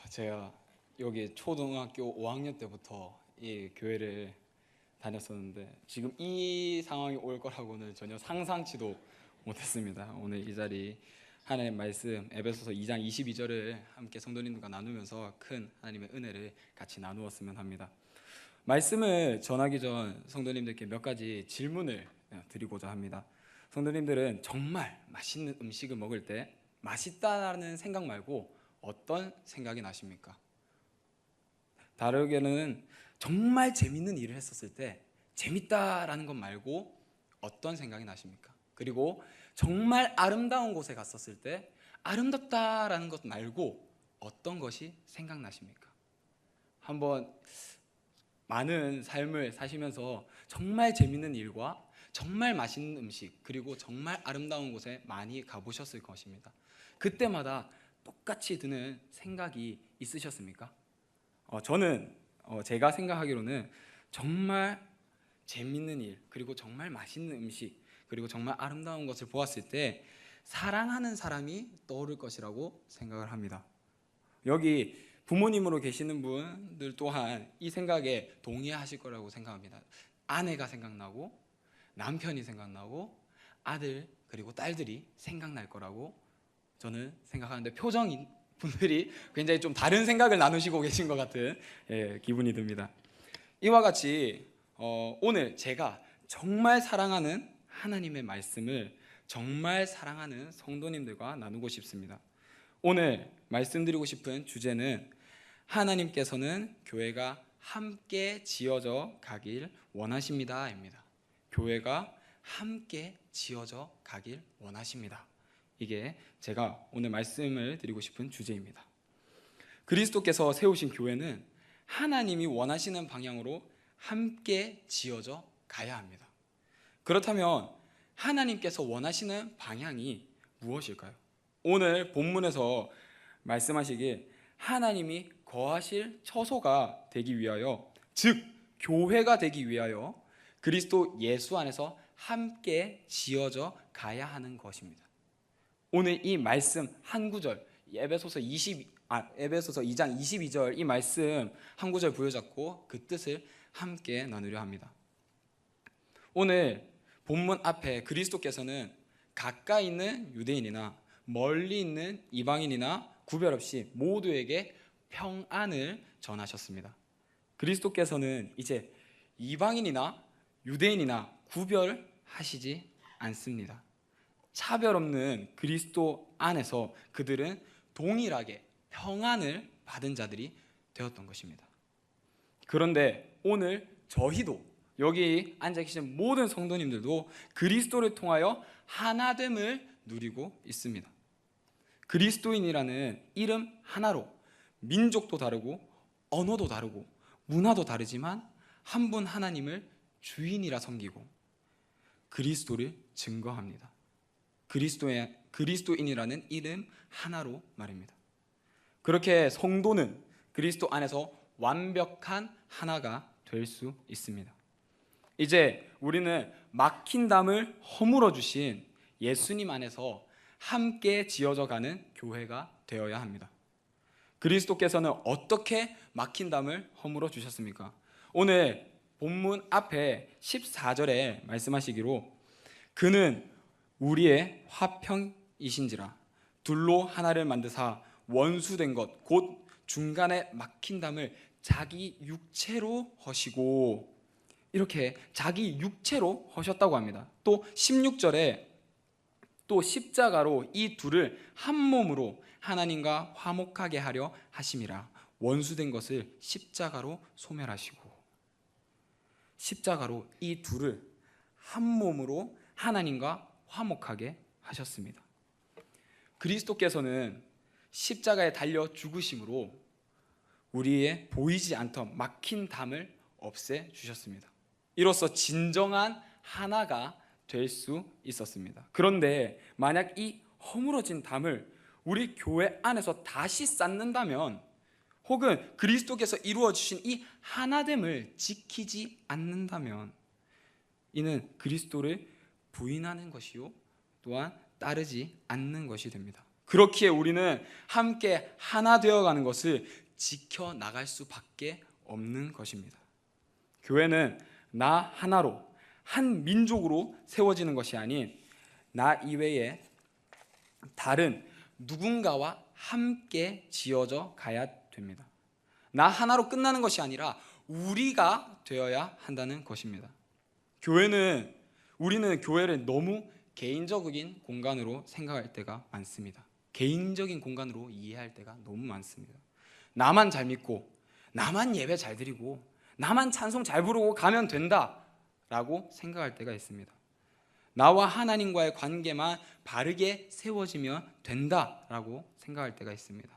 제가 여기 초등학교 5학년 때부터 이 교회를 다녔었는데 지금 이 상황이 올 거라고는 전혀 상상치도 못했습니다. 오늘 이 자리 하나님의 말씀 에베소서 2장 22절을 함께 성도님들과 나누면서 큰 하나님의 은혜를 같이 나누었으면 합니다. 말씀을 전하기 전 성도님들께 몇 가지 질문을 드리고자 합니다. 성도님들은 정말 맛있는 음식을 먹을 때 맛있다라는 생각 말고 어떤 생각이 나십니까? 다르게는 정말 재밌는 일을 했었을 때 재밌다라는 것 말고 어떤 생각이 나십니까? 그리고 정말 아름다운 곳에 갔었을 때 아름답다라는 것 말고 어떤 것이 생각나십니까? 한번 많은 삶을 사시면서 정말 재밌는 일과 정말 맛있는 음식 그리고 정말 아름다운 곳에 많이 가보셨을 것입니다. 그때마다 똑같이 드는 생각이 있으셨습니까? 저는 제가 생각하기로는 정말 재밌는 일 그리고 정말 맛있는 음식 그리고 정말 아름다운 것을 보았을 때 사랑하는 사람이 떠오를 것이라고 생각을 합니다. 여기 부모님으로 계시는 분들 또한 이 생각에 동의하실 거라고 생각합니다. 아내가 생각나고 남편이 생각나고 아들 그리고 딸들이 생각날 거라고 저는 생각하는데 표정인 분들이 굉장히 좀 다른 생각을 나누시고 계신 것 같은 기분이 듭니다. 이와 같이 오늘 제가 정말 사랑하는 하나님의 말씀을 정말 사랑하는 성도님들과 나누고 싶습니다. 오늘 말씀드리고 싶은 주제는 하나님께서는 교회가 함께 지어져 가길 원하십니다입니다. 교회가 함께 지어져 가길 원하십니다. 이게 제가 오늘 말씀을 드리고 싶은 주제입니다. 그리스도께서 세우신 교회는 하나님이 원하시는 방향으로 함께 지어져 가야 합니다. 그렇다면 하나님께서 원하시는 방향이 무엇일까요? 오늘 본문에서 말씀하시길 하나님이 거하실 처소가 되기 위하여, 즉 교회가 되기 위하여 그리스도 예수 안에서 함께 지어져 가야 하는 것입니다. 오늘 이 말씀 한 구절 에베소서 2장 22절 이 말씀 한 구절 부여잡고 그 뜻을 함께 나누려 합니다. 오늘 본문 앞에 그리스도께서는 가까이 있는 유대인이나 멀리 있는 이방인이나 구별 없이 모두에게 평안을 전하셨습니다. 그리스도께서는 이제 이방인이나 유대인이나 구별하시지 않습니다. 차별 없는 그리스도 안에서 그들은 동일하게 평안을 받은 자들이 되었던 것입니다. 그런데 오늘 저희도 여기 앉아 계신 모든 성도님들도 그리스도를 통하여 하나됨을 누리고 있습니다. 그리스도인이라는 이름 하나로 민족도 다르고 언어도 다르고 문화도 다르지만 한 분 하나님을 주인이라 섬기고 그리스도를 증거합니다. 그리스도인이라는 이름 하나로 말입니다. 그렇게 성도는 그리스도 안에서 완벽한 하나가 될 수 있습니다. 이제 우리는 막힌 담을 허물어 주신 예수님 안에서 함께 지어져 가는 교회가 되어야 합니다. 그리스도께서는 어떻게 막힌 담을 허물어 주셨습니까? 오늘 본문 앞에 14절에 말씀하시기로 그는 우리의 화평이신지라 둘로 하나를 만드사 원수된 것 곧 중간에 막힌 담을 자기 육체로 허시고 이렇게 자기 육체로 허셨다고 합니다. 또 16절에 또 십자가로 이 둘을 한 몸으로 하나님과 화목하게 하려 하심이라 원수된 것을 십자가로 소멸하시고 십자가로 이 둘을 한 몸으로 하나님과 화목하게 하셨습니다. 그리스도께서는 십자가에 달려 죽으심으로 우리의 보이지 않던 막힌 담을 없애 주셨습니다. 이로써 진정한 하나가 될 수 있었습니다. 그런데 만약 이 허물어진 담을 우리 교회 안에서 다시 쌓는다면 혹은 그리스도께서 이루어 주신 이 하나됨을 지키지 않는다면 이는 그리스도를 부인하는 것이요 또한 따르지 않는 것이 됩니다. 그렇기에 우리는 함께 하나 되어가는 것을 지켜나갈 수밖에 없는 것입니다. 교회는 나 하나로 한 민족으로 세워지는 것이 아닌 나 이외에 다른 누군가와 함께 지어져 가야 됩니다. 나 하나로 끝나는 것이 아니라 우리가 되어야 한다는 것입니다. 우리는 교회를 너무 개인적인 공간으로 생각할 때가 많습니다. 개인적인 공간으로 이해할 때가 너무 많습니다. 나만 잘 믿고 나만 예배 잘 드리고 나만 찬송 잘 부르고 가면 된다라고 생각할 때가 있습니다. 나와 하나님과의 관계만 바르게 세워지면 된다라고 생각할 때가 있습니다.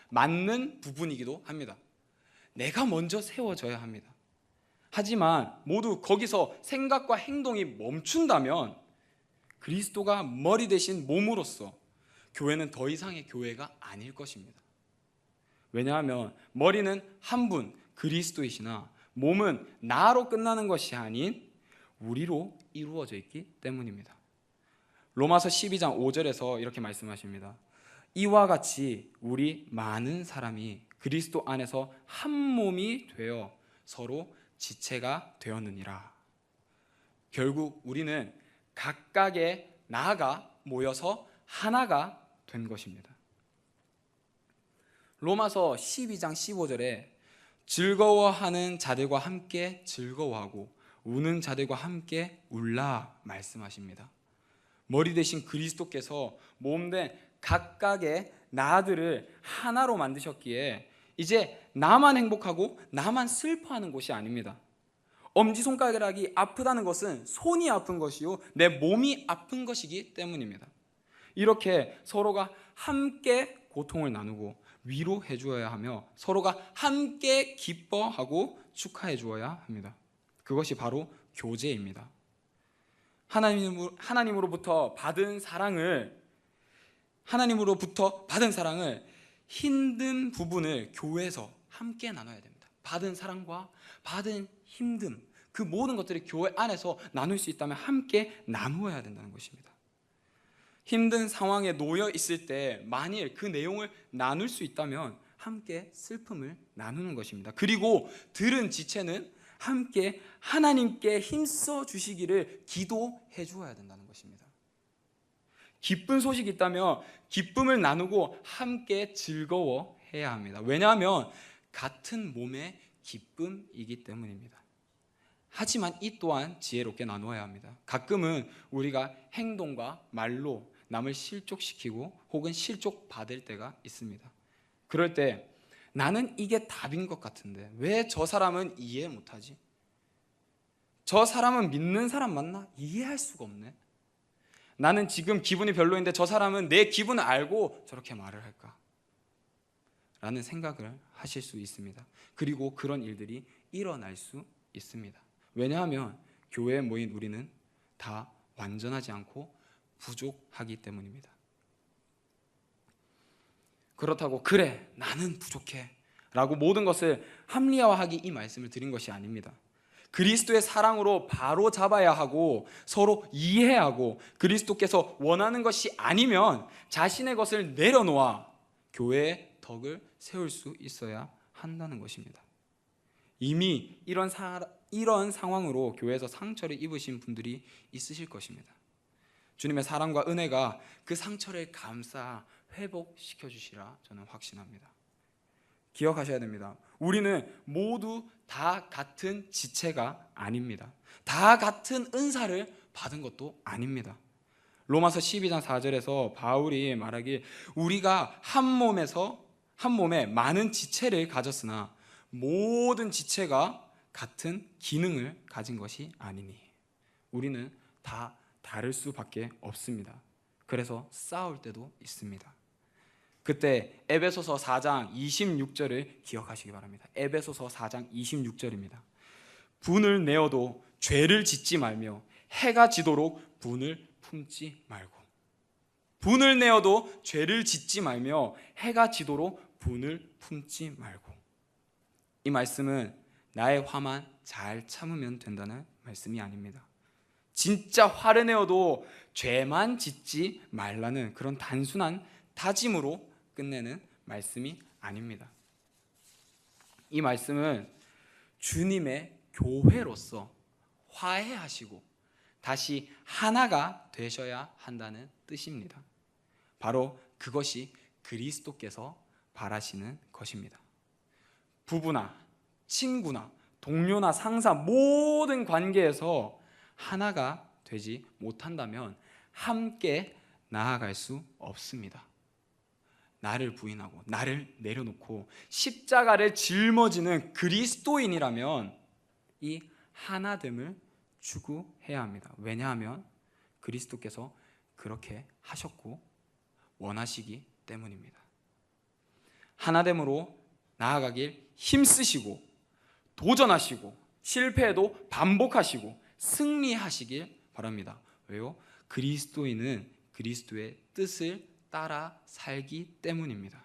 맞는 부분이기도 합니다. 내가 먼저 세워져야 합니다. 하지만 모두 거기서 생각과 행동이 멈춘다면 그리스도가 머리 대신 몸으로서 교회는 더 이상의 교회가 아닐 것입니다. 왜냐하면 머리는 한 분 그리스도이시나 몸은 나로 끝나는 것이 아닌 우리로 이루어져 있기 때문입니다. 로마서 12장 5절에서 이렇게 말씀하십니다. 이와 같이 우리 많은 사람이 그리스도 안에서 한 몸이 되어 서로 지체가 되었느니라. 결국 우리는 각각의 나가 모여서 하나가 된 것입니다. 로마서 12장 15절에 즐거워하는 자들과 함께 즐거워하고 우는 자들과 함께 울라 말씀하십니다. 머리 대신 그리스도께서 몸된 각각의 나들을 하나로 만드셨기에 이제 나만 행복하고 나만 슬퍼하는 것이 아닙니다. 엄지손가락이 아프다는 것은 손이 아픈 것이요 내 몸이 아픈 것이기 때문입니다. 이렇게 서로가 함께 고통을 나누고 위로해 주어야 하며 서로가 함께 기뻐하고 축하해 주어야 합니다. 그것이 바로 교제입니다. 하나님으로부터 받은 사랑을 힘든 부분을 교회에서 함께 나눠야 됩니다. 받은 사랑과 받은 힘듦, 그 모든 것들을 교회 안에서 나눌 수 있다면 함께 나누어야 된다는 것입니다. 힘든 상황에 놓여 있을 때 만일 그 내용을 나눌 수 있다면 함께 슬픔을 나누는 것입니다. 그리고 들은 지체는 함께 하나님께 힘써 주시기를 기도해 주어야 된다는 것입니다. 기쁜 소식이 있다면 기쁨을 나누고 함께 즐거워해야 합니다. 왜냐하면 같은 몸의 기쁨이기 때문입니다. 하지만 이 또한 지혜롭게 나누어야 합니다. 가끔은 우리가 행동과 말로 남을 실족시키고 혹은 실족받을 때가 있습니다. 그럴 때 나는 이게 답인 것 같은데 왜 저 사람은 이해 못하지? 저 사람은 믿는 사람 맞나? 이해할 수가 없네. 나는 지금 기분이 별로인데 저 사람은 내 기분을 알고 저렇게 말을 할까? 라는 생각을 하실 수 있습니다. 그리고 그런 일들이 일어날 수 있습니다. 왜냐하면 교회에 모인 우리는 다 완전하지 않고 부족하기 때문입니다. 그렇다고 그래 나는 부족해 라고 모든 것을 합리화하기 이 말씀을 드린 것이 아닙니다. 그리스도의 사랑으로 바로 잡아야 하고 서로 이해하고 그리스도께서 원하는 것이 아니면 자신의 것을 내려놓아 교회의 덕을 세울 수 있어야 한다는 것입니다. 이미 이런 상황으로 교회에서 상처를 입으신 분들이 있으실 것입니다. 주님의 사랑과 은혜가 그 상처를 감싸 회복시켜 주시라 저는 확신합니다. 기억하셔야 됩니다. 우리는 모두 다 같은 지체가 아닙니다. 다 같은 은사를 받은 것도 아닙니다. 로마서 12장 4절에서 바울이 말하길 우리가 한 몸에 많은 지체를 가졌으나 모든 지체가 같은 기능을 가진 것이 아니니 우리는 다 다를 수밖에 없습니다. 그래서 싸울 때도 있습니다. 그때 에베소서 4장 26절을 기억하시기 바랍니다. 에베소서 4장 26절입니다. 분을 내어도 죄를 짓지 말며 해가 지도록 분을 품지 말고 분을 내어도 죄를 짓지 말며 해가 지도록 분을 품지 말고 이 말씀은 나의 화만 잘 참으면 된다는 말씀이 아닙니다. 진짜 화를 내어도 죄만 짓지 말라는 그런 단순한 다짐으로 끝내는 말씀이 아닙니다. 이 말씀은 주님의 교회로서 화해하시고 다시 하나가 되셔야 한다는 뜻입니다. 바로 그것이 그리스도께서 바라시는 것입니다. 부부나 친구나 동료나 상사 모든 관계에서 하나가 되지 못한다면 함께 나아갈 수 없습니다. 나를 부인하고 나를 내려놓고 십자가를 짊어지는 그리스도인이라면 이 하나됨을 추구해야 합니다. 왜냐하면 그리스도께서 그렇게 하셨고 원하시기 때문입니다. 하나됨으로 나아가길 힘쓰시고 도전하시고 실패해도 반복하시고 승리하시길 바랍니다. 왜요? 그리스도인은 그리스도의 뜻을 따라 살기 때문입니다.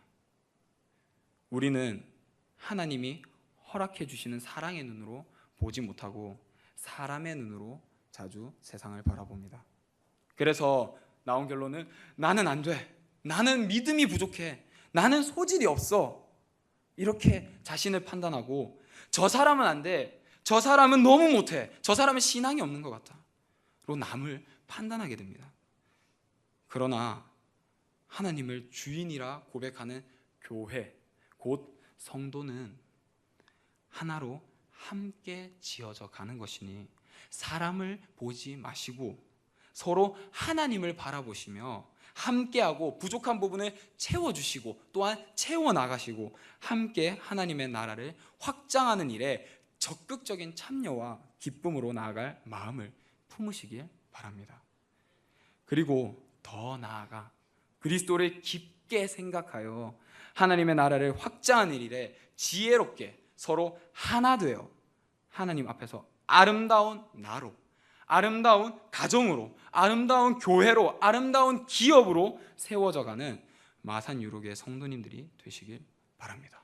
우리는 하나님이 허락해 주시는 사랑의 눈으로 보지 못하고 사람의 눈으로 자주 세상을 바라봅니다. 그래서 나온 결론은 나는 안 돼. 나는 믿음이 부족해. 나는 소질이 없어. 이렇게 자신을 판단하고 저 사람은 안 돼. 저 사람은 너무 못해. 저 사람은 신앙이 없는 것 같아. 로 남을 판단하게 됩니다. 그러나 하나님을 주인이라 고백하는 교회, 곧 성도는 하나로 함께 지어져 가는 것이니 사람을 보지 마시고 서로 하나님을 바라보시며 함께하고 부족한 부분을 채워주시고 또한 채워나가시고 함께 하나님의 나라를 확장하는 일에 적극적인 참여와 기쁨으로 나아갈 마음을 품으시길 바랍니다. 그리고 더 나아가 그리스도를 깊게 생각하여 하나님의 나라를 확장하는 일에 지혜롭게 서로 하나 되어 하나님 앞에서 아름다운 나로, 아름다운 가정으로, 아름다운 교회로, 아름다운 기업으로 세워져가는 마산 유록의 성도님들이 되시길 바랍니다.